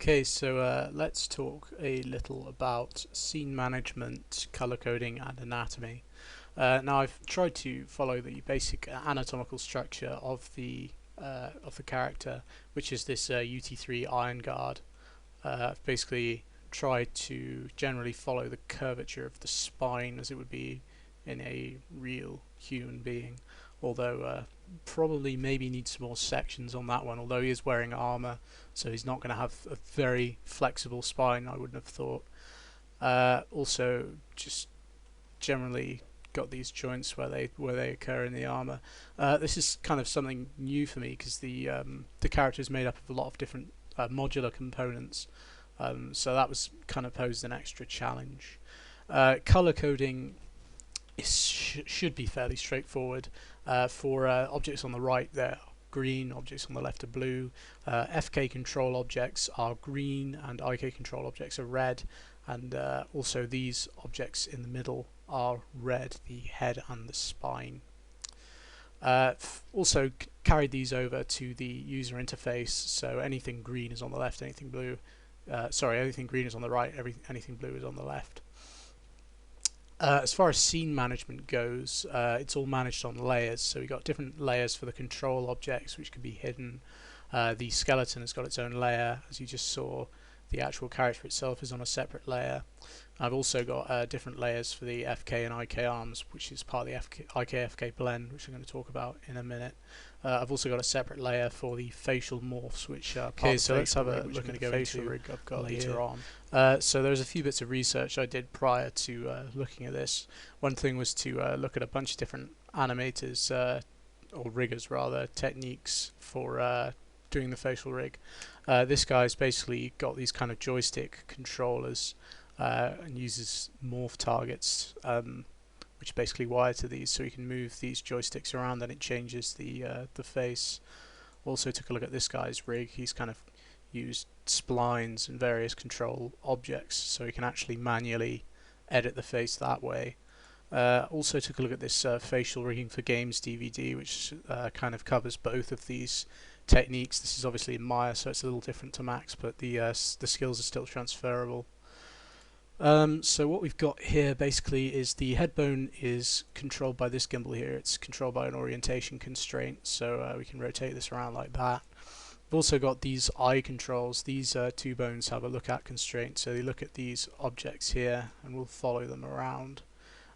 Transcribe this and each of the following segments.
Okay, so let's talk a little about scene management, color coding, and anatomy. Now, I've tried to follow the basic anatomical structure of the character, which is this UT3 iron guard. I've basically tried to generally follow the curvature of the spine as it would be in a real human being, although probably maybe needs some more sections on that one, although he is wearing armor, so he's not going to have a very flexible spine, I wouldn't have thought. Also, just generally got these joints where they occur in the armor. This is kind of something new for me because the character is made up of a lot of different modular components, so that was kind of posed an extra challenge. Color coding should be fairly straightforward. For objects on the right, they're green, objects on the left are blue. FK control objects are green, and IK control objects are red. And also these objects in the middle are red, the head and the spine. Also carried these over to the user interface, so anything green is on the left, anything blue, anything green is on the right, anything blue is on the left. As far as scene management goes, it's all managed on layers, so we've got different layers for the control objects which can be hidden. The skeleton has got its own layer, as you just saw. The actual character itself is on a separate layer. I've also got different layers for the FK and IK arms, which is part of the IK-FK blend, which I'm going to talk about in a minute. I've also got a separate layer for the facial morphs, which are part of the so let's have a look at the facial rig I've got later here. on. So there's a few bits of research I did prior to looking at this. One thing was to look at a bunch of different animators, or riggers rather, techniques for doing the facial rig. This guy's basically got these kind of joystick controllers and uses morph targets, which basically wire to these, so you can move these joysticks around and it changes the face. Also took a look at this guy's rig. He's kind of used splines and various control objects, so you can actually manually edit the face that way. Also took a look at this facial rigging for games DVD, which kind of covers both of these techniques. This is obviously in Maya, so it's a little different to Max, but the skills are still transferable. So what we've got here basically is the head bone is controlled by this gimbal here. It's controlled by an orientation constraint, so we can rotate this around like that. We've also got these eye controls. These two bones have a look at constraint, so they look at these objects here and we'll follow them around.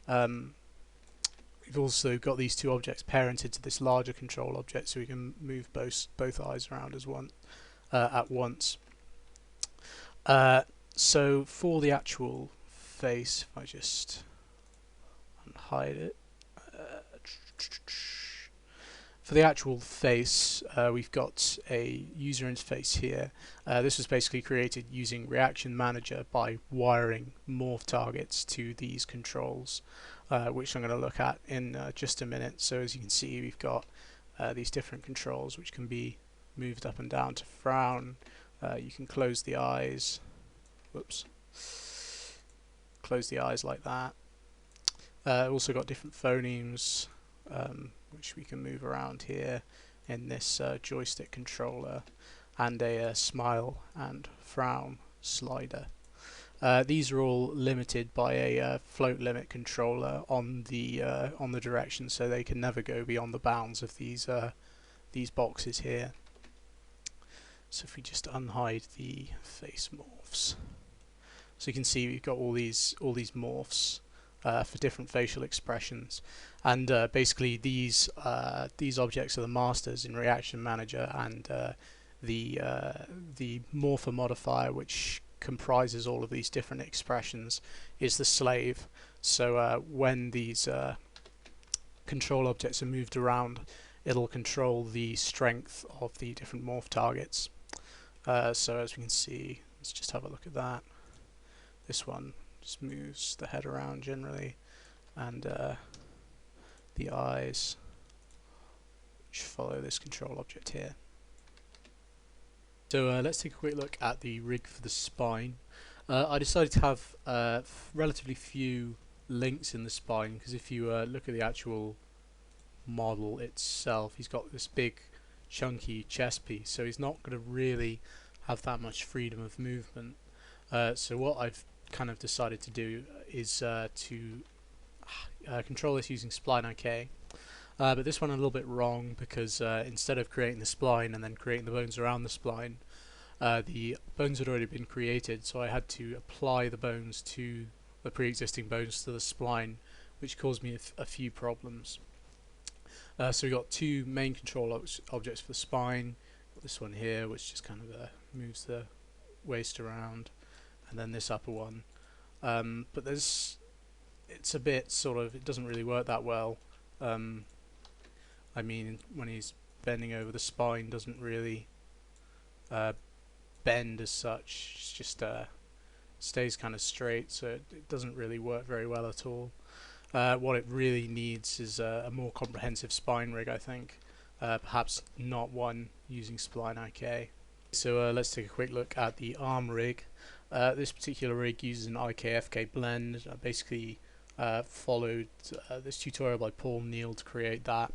We've also got these two objects parented to this larger control object, so we can move both eyes around as at once. So for the actual face, if I just unhide it, for the actual face, we've got a user interface here. This was basically created using Reaction Manager by wiring morph targets to these controls, which I'm going to look at in just a minute. So as you can see, we've got these different controls which can be moved up and down to frown. You can close the eyes. Whoops. Close the eyes like that. Also got different phonemes, which we can move around here in this joystick controller, and a smile and frown slider. These are all limited by a float limit controller on the direction, so they can never go beyond the bounds of these boxes here. So if we just unhide the face morphs, so you can see we've got all these morphs for different facial expressions, and basically these objects are the masters in Reaction Manager, and the morpher modifier, which comprises all of these different expressions, is the slave. So when these control objects are moved around, it'll control the strength of the different morph targets. So as we can see, let's just have a look at that. This one just moves the head around generally, and the eyes, which follow this control object here. So let's take a quick look at the rig for the spine. I decided to have relatively few links in the spine, because if you look at the actual model itself, he's got this big chunky chest piece, so he's not going to really have that much freedom of movement. So what I've kind of decided to do is to control this using spline IK. But this one a little bit wrong because instead of creating the spline and then creating the bones around the bones had already been created, so I had to apply the bones to the pre-existing bones to the spline, which caused me a few problems. So we got two main control objects for the spine. Got this one here, which just kind of moves the waist around, and then this upper one. But it's a bit sort of, it doesn't really work that well. I mean, when he's bending over, the spine doesn't really bend as such. It's just stays kind of straight, so it doesn't really work very well at all. What it really needs is a more comprehensive spine rig, I think. Perhaps not one using spline IK. So let's take a quick look at the arm rig. This particular rig uses an IK-FK blend. I basically followed this tutorial by Paul Neal to create that.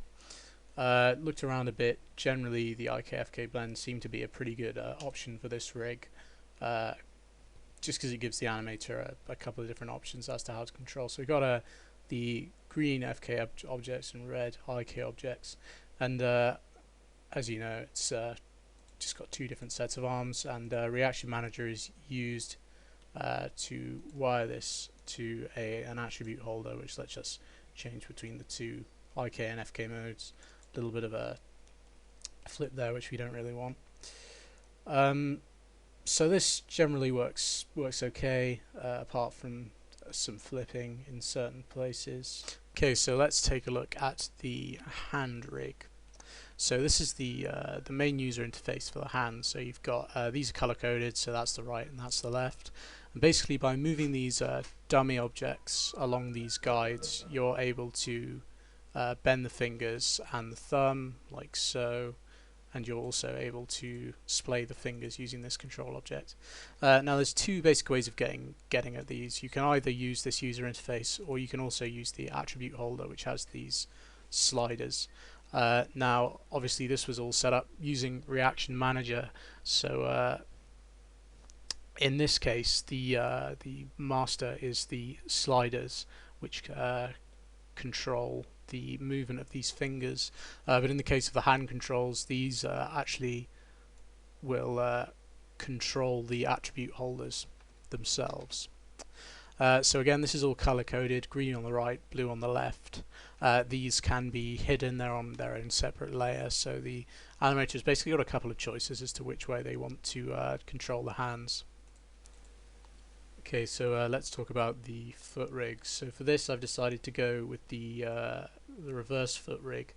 Looked around a bit. Generally, the IK-FK blend seemed to be a pretty good option for this rig, just because it gives the animator a couple of different options as to how to control. So we've got the green FK objects and red IK objects, and as you know, it's just got two different sets of arms, and Reaction Manager is used to wire this to an attribute holder, which lets us change between the two IK and FK modes. A little bit of a flip there, which we don't really want. So this generally works okay, apart from some flipping in certain places. Okay, so let's take a look at the hand rig. So this is the main user interface for the hand. So you've got these are color coded, so that's the right and that's the left. And basically, by moving these dummy objects along these guides, you're able to bend the fingers and the thumb like so, and you're also able to splay the fingers using this control object. Now there's two basic ways of getting at these. You can either use this user interface, or you can also use the attribute holder, which has these sliders. Now obviously this was all set up using Reaction Manager, so in this case the master is the sliders, which control the movement of these fingers, but in the case of the hand controls, these actually will control the attribute holders themselves. So again, this is all color coded, green on the right, blue on the left. These can be hidden, they're on their own separate layer, so the animator's basically got a couple of choices as to which way they want to control the hands. Okay, so let's talk about the foot rig. So for this, I've decided to go with the reverse foot rig,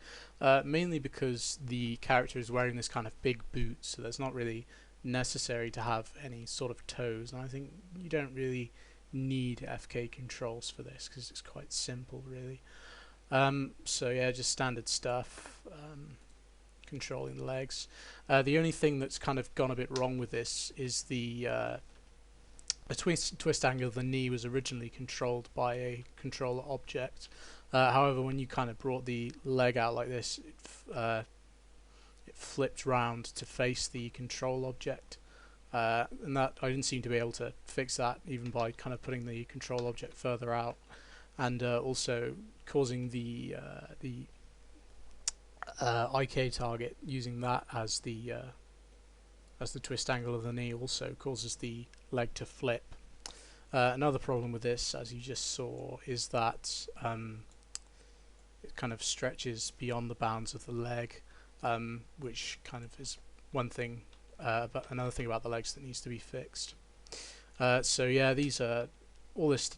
mainly because the character is wearing this kind of big boot, so that's not really necessary to have any sort of toes, and I think you don't really need FK controls for this because it's quite simple, really. So yeah, just standard stuff, controlling the legs. The only thing that's kind of gone a bit wrong with this is the twist angle of the knee was originally controlled by a controller object. However, when you kind of brought the leg out like this, it flipped round to face the control object, and that I didn't seem to be able to fix that even by kind of putting the control object further out, and also causing the IK target, using that as the twist angle of the knee, also causes the leg to flip. Another problem with this, as you just saw, is that it kind of stretches beyond the bounds of the leg, which kind of is one thing, but another thing about the legs that needs to be fixed. So yeah, these are all this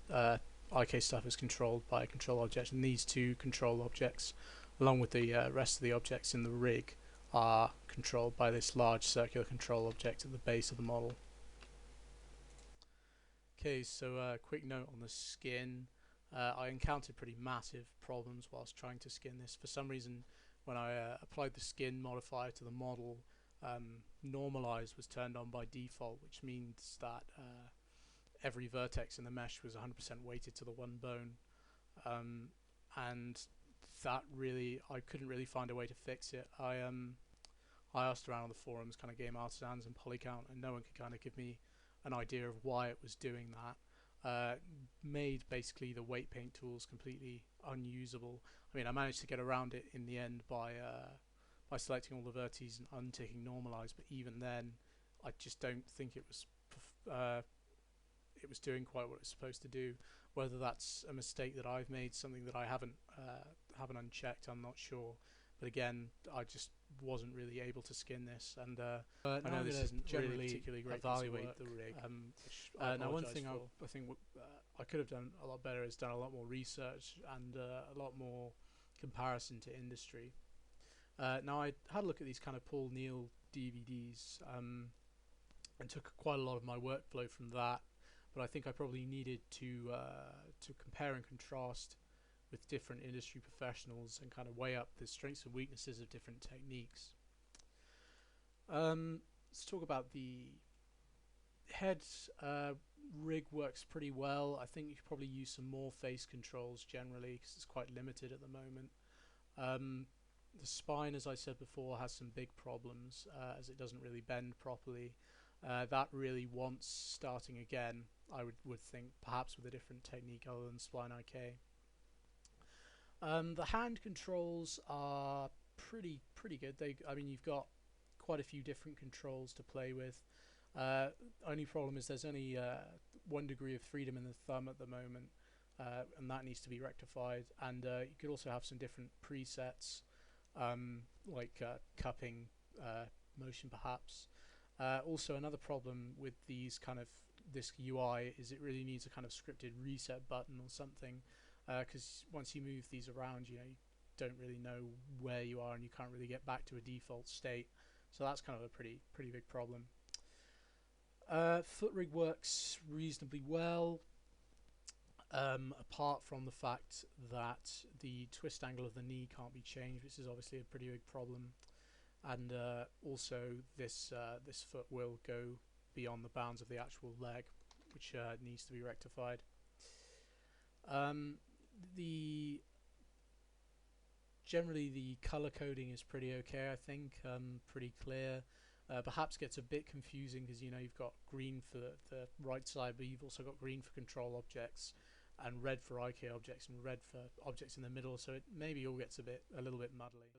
IK stuff is controlled by a control object, and these two control objects, along with the rest of the objects in the rig, are controlled by this large circular control object at the base of the model. Okay, so quick note on the skin. I encountered pretty massive problems whilst trying to skin this. For some reason, when I applied the skin modifier to the model, normalize was turned on by default, which means that every vertex in the mesh was 100% weighted to the one bone, and that really, I couldn't really find a way to fix it. I I asked around on the forums, kind of game artisans and polycount, and no one could kind of give me an idea of why it was doing that. Made basically the weight paint tools completely unusable. I mean, I managed to get around it in the end by selecting all the vertices and unticking normalize, but even then, I just don't think it was doing quite what it's supposed to do. Whether that's a mistake that I've made, something that I haven't unchecked, I'm not sure. But again, I just wasn't really able to skin this, and I know this isn't really particularly great evaluate the rig. Which now, one thing I think I could have done a lot better is done a lot more research and a lot more comparison to industry. Now, I had a look at these kind of Paul Neal DVDs and took quite a lot of my workflow from that. But I think I probably needed to compare and contrast with different industry professionals and kind of weigh up the strengths and weaknesses of different techniques. Let's talk about the head. Rig works pretty well. I think you could probably use some more face controls generally because it's quite limited at the moment. The spine, as I said before, has some big problems as it doesn't really bend properly. That really wants starting again, I would think, perhaps with a different technique other than Spline IK. The hand controls are pretty good. I mean, you've got quite a few different controls to play with. Only problem is there's only 1 degree of freedom in the thumb at the moment, and that needs to be rectified. And you could also have some different presets, like cupping motion perhaps. Also, another problem with these this UI is it really needs a kind of scripted reset button or something, because once you move these around, you don't really know where you are and you can't really get back to a default state. So that's kind of a pretty big problem. Foot rig works reasonably well, apart from the fact that the twist angle of the knee can't be changed, which is obviously a pretty big problem. And also this foot will go beyond the bounds of the actual leg, which needs to be rectified. Generally the color coding is pretty okay, I think, pretty clear. Perhaps gets a bit confusing because you've got green for the right side, but you've also got green for control objects and red for IK objects and red for objects in the middle, so it maybe all gets a little bit muddly.